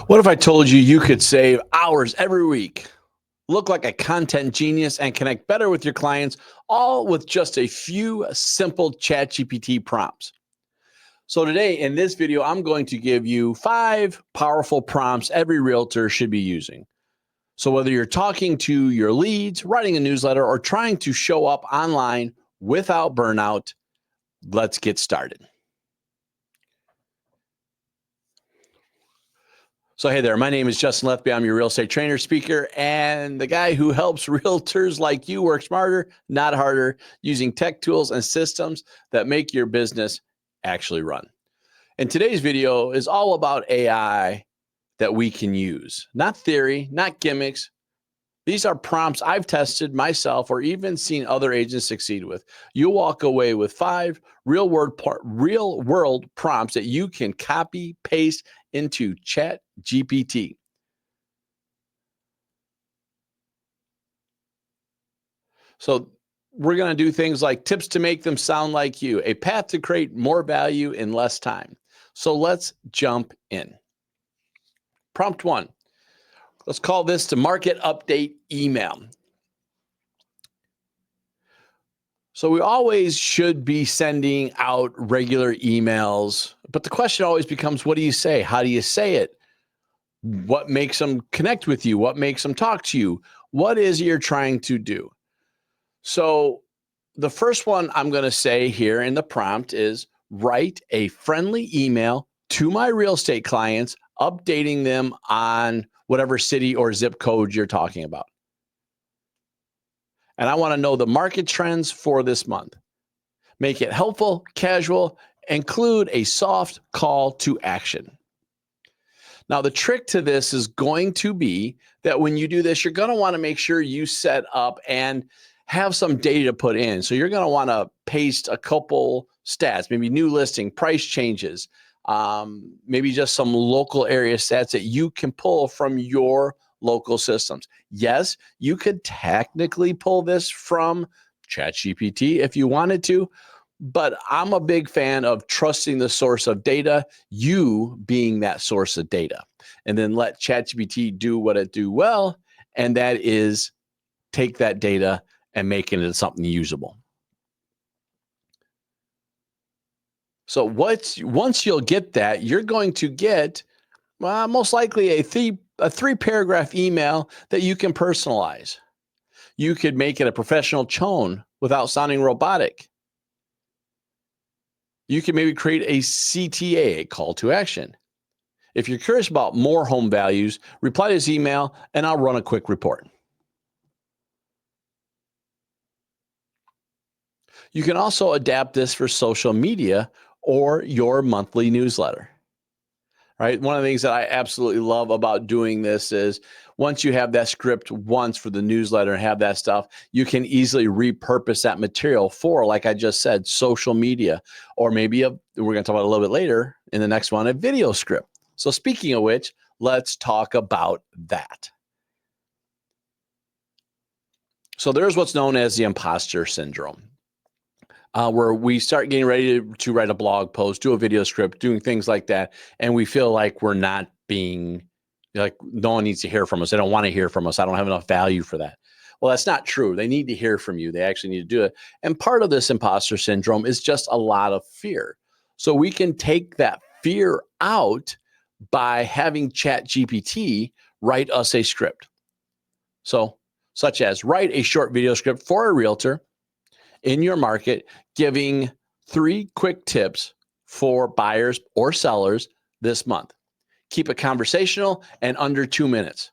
What if I told you you could save hours every week, look like a content genius, and connect better with your clients, all with just a few simple ChatGPT prompts? So, today in this video, I'm going to give you 5 powerful prompts every realtor should be using. So, whether you're talking to your leads, writing a newsletter, or trying to show up online without burnout, let's get started. So, hey there, my name is Justin Letheby. I'm your real estate trainer, speaker, and the guy who helps realtors like you work smarter, not harder, using tech tools and systems that make your business actually run. And today's video is all about AI that we can use, not theory, not gimmicks. These are prompts I've tested myself or even seen other agents succeed with. You'll walk away with 5 real world prompts that you can copy, paste into ChatGPT. So we're going to do things like tips to make them sound like you, a path to create more value in less time. So let's jump in. Prompt 1. Let's call this the market update email. So we always should be sending out regular emails, but the question always becomes, what do you say? How do you say it? What makes them connect with you? What makes them talk to you? What is it you're trying to do? So the first one I'm going to say here in the prompt is write a friendly email to my real estate clients, updating them on whatever city or zip code you're talking about. And I want to know the market trends for this month. Make it helpful, casual, include a soft call to action. Now, the trick to this is going to be that when you do this, you're going to want to make sure you set up and have some data to put in. So you're going to want to paste a couple stats, maybe new listing, price changes, maybe just some local area stats that you can pull from your local systems. Yes, you could technically pull this from ChatGPT if you wanted to, but I'm a big fan of trusting the source of data, you being that source of data, and then let ChatGPT do what it do well, and that is take that data and make it into something usable. So once you'll get that, you're going to get most likely a 3-paragraph email that you can personalize. You could make it a professional tone without sounding robotic. You can maybe create a CTA, a call to action. If you're curious about more home values, reply to this email and I'll run a quick report. You can also adapt this for social media or your monthly newsletter. Right? One of the things that I absolutely love about doing this is once you have that script once for the newsletter and have that stuff, you can easily repurpose that material for, like I just said, social media, or maybe we're going to talk about a little bit later in the next one, a video script. So speaking of which, let's talk about that. So there's what's known as the imposter syndrome. Where we start getting ready to write a blog post, do a video script, doing things like that, and we feel like we're not being, like, no one needs to hear from us. They don't want to hear from us. I don't have enough value for that. Well, that's not true. They need to hear from you. They actually need to do it. And part of this imposter syndrome is just a lot of fear. So we can take that fear out by having ChatGPT write us a script. So, such as write a short video script for a realtor in your market, giving 3 quick tips for buyers or sellers this month. Keep it conversational and under 2 minutes.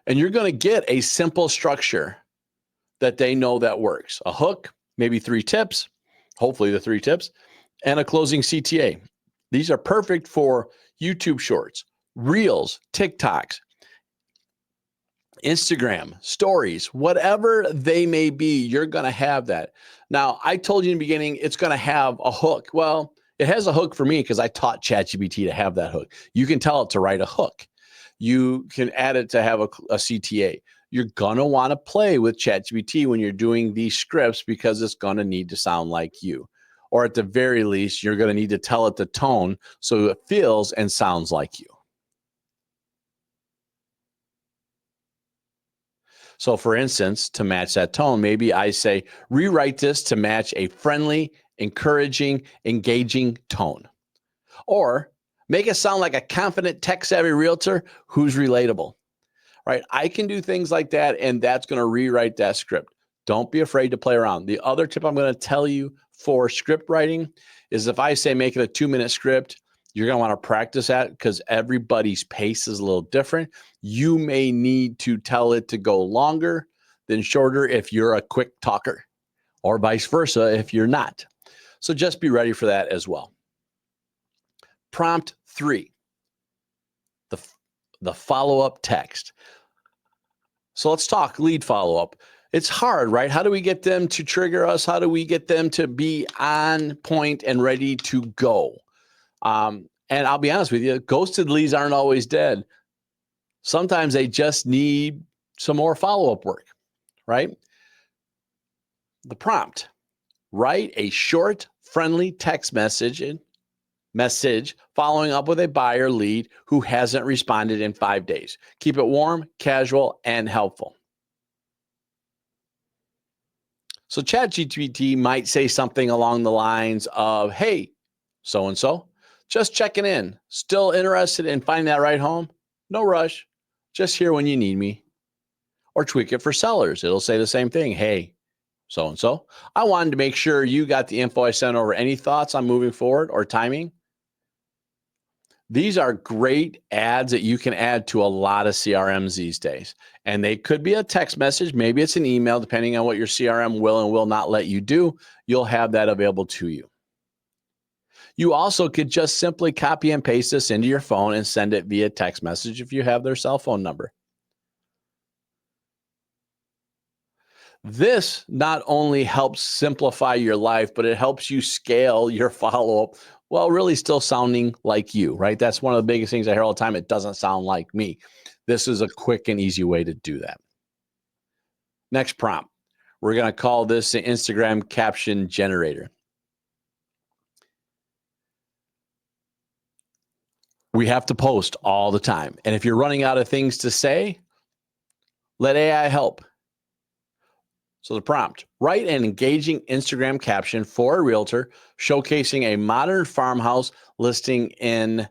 And you're going to get a simple structure that they know that works. A hook, maybe 3 tips, hopefully the 3 tips, and a closing CTA. These are perfect for YouTube shorts, Reels, TikToks, Instagram, stories, whatever they may be, you're going to have that. Now, I told you in the beginning, it's going to have a hook. Well, it has a hook for me because I taught ChatGPT to have that hook. You can tell it to write a hook. You can add it to have a CTA. You're going to want to play with ChatGPT when you're doing these scripts because it's going to need to sound like you. or at the very least, you're going to need to tell it the tone so it feels and sounds like you. So, for instance, to match that tone, maybe I say, rewrite this to match a friendly, encouraging, engaging tone. Or make it sound like a confident, tech-savvy realtor who's relatable, right? I can do things like that, and that's going to rewrite that script. Don't be afraid to play around. The other tip I'm going to tell you for script writing is if I say make it a 2-minute script, you're going to want to practice that because everybody's pace is a little different. You may need to tell it to go longer than shorter if you're a quick talker, or vice versa if you're not. So just be ready for that as well. Prompt 3, the follow-up text. So let's talk lead follow-up. It's hard, right? How do we get them to trigger us? How do we get them to be on point and ready to go? And I'll be honest with you, ghosted leads aren't always dead. Sometimes they just need some more follow-up work, right? The prompt, write a short, friendly text message following up with a buyer lead who hasn't responded in 5 days. Keep it warm, casual, and helpful. So ChatGPT might say something along the lines of, hey, so-and-so, just checking in. Still interested in finding that right home? No rush. Just here when you need me. Or tweak it for sellers. It'll say the same thing. Hey, so-and-so, I wanted to make sure you got the info I sent over. Any thoughts on moving forward or timing? These are great ads that you can add to a lot of CRMs these days. And they could be a text message. Maybe it's an email, depending on what your CRM will and will not let you do. You'll have that available to you. You also could just simply copy and paste this into your phone and send it via text message if you have their cell phone number. This not only helps simplify your life, but it helps you scale your follow-up while really still sounding like you, right? That's one of the biggest things I hear all the time. It doesn't sound like me. This is a quick and easy way to do that. Next prompt. We're going to call this the Instagram caption generator. We have to post all the time. And if you're running out of things to say, let AI help. So the prompt, write an engaging Instagram caption for a realtor showcasing a modern farmhouse listing in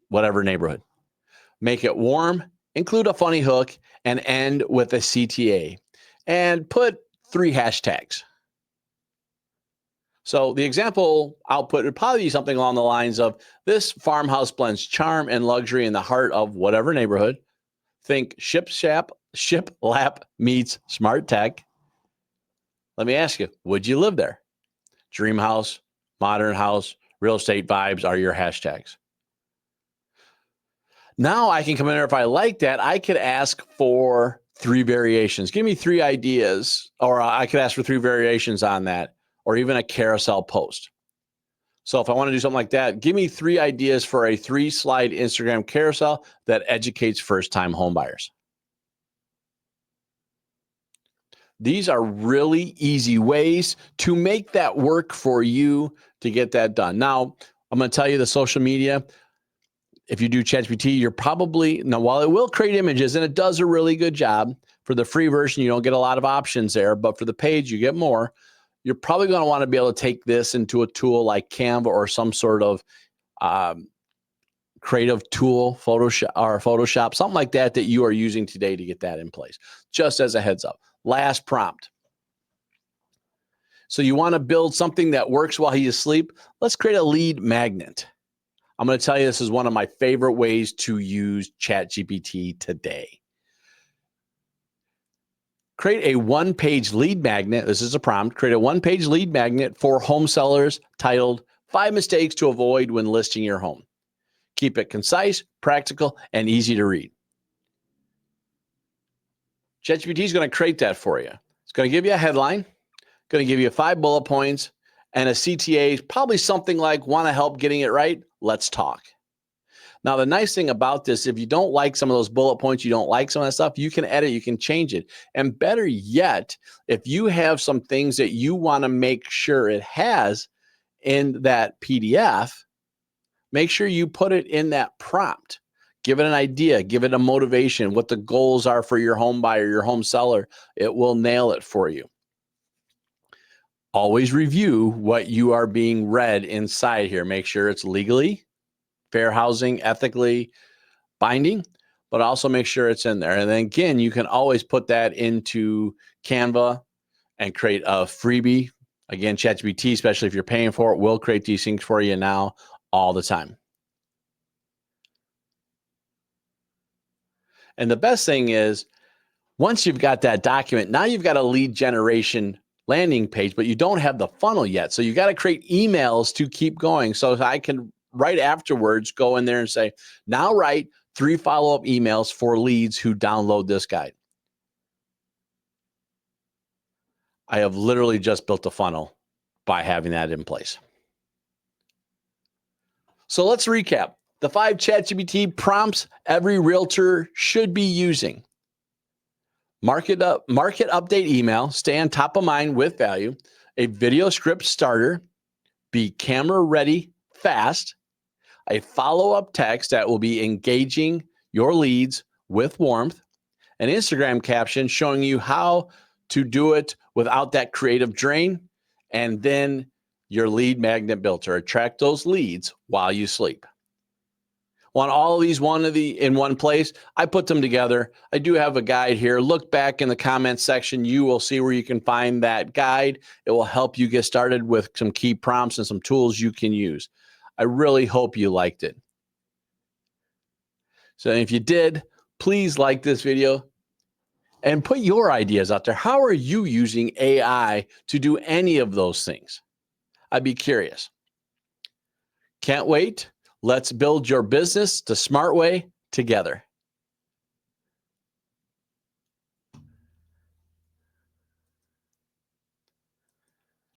whatever neighborhood. Make it warm, include a funny hook, and end with a CTA. And put 3 hashtags. So the example output would probably be something along the lines of, this farmhouse blends charm and luxury in the heart of whatever neighborhood. Think shiplap meets smart tech. Let me ask you, would you live there? Dream house, modern house, real estate vibes are your hashtags. Now I can come in there, if I like that, I could ask for 3 variations. Give me 3 ideas, or I could ask for 3 variations on that, or even a carousel post. So if I want to do something like that, give me 3 ideas for a 3-slide Instagram carousel that educates first-time homebuyers. These are really easy ways to make that work for you to get that done. Now, I'm going to tell you the social media. If you do ChatGPT, you're probably, now while it will create images, and it does a really good job, for the free version, you don't get a lot of options there, but for the page, you get more. You're probably going to want to be able to take this into a tool like Canva or some sort of creative tool, Photoshop, something like that that you are using today to get that in place. Just as a heads up. Last prompt. So you want to build something that works while he's asleep? Let's create a lead magnet. I'm going to tell you, this is one of my favorite ways to use ChatGPT today. Create a 1-page lead magnet. This is a prompt. Create a 1-page lead magnet for home sellers titled 5 Mistakes to Avoid When Listing Your Home. Keep it concise, practical, and easy to read. ChatGPT is going to create that for you. It's going to give you a headline, going to give you 5 bullet points, and a CTA, probably something like, want to help getting it right? Let's talk. Now, the nice thing about this, if you don't like some of those bullet points, you don't like some of that stuff, you can edit, you can change it. And better yet, if you have some things that you want to make sure it has in that PDF, make sure you put it in that prompt. Give it an idea, give it a motivation, what the goals are for your home buyer, your home seller. It will nail it for you. Always review what you are being read inside here. Make sure it's legally, fair housing, ethically binding, but also make sure it's in there. And then again, you can always put that into Canva and create a freebie. Again, ChatGPT, especially if you're paying for it, will create these things for you now all the time. And the best thing is, once you've got that document, now you've got a lead generation landing page, but you don't have the funnel yet. So you got to create emails to keep going. So I can right afterwards go in there and say, now write 3 follow-up emails for leads who download this guide. I have literally just built a funnel by having that in place. So let's recap the 5 ChatGPT prompts every realtor should be using. Market update email, stay on top of mind with value, a video script starter, be camera ready fast, a follow-up text that will be engaging your leads with warmth, an Instagram caption showing you how to do it without that creative drain, and then your lead magnet builder. Attract those leads while you sleep. Want all of these in one place? I put them together. I do have a guide here. Look back in the comments section. You will see where you can find that guide. It will help you get started with some key prompts and some tools you can use. I really hope you liked it. So if you did, please like this video and put your ideas out there. How are you using AI to do any of those things? I'd be curious. Can't wait. Let's build your business the smart way together.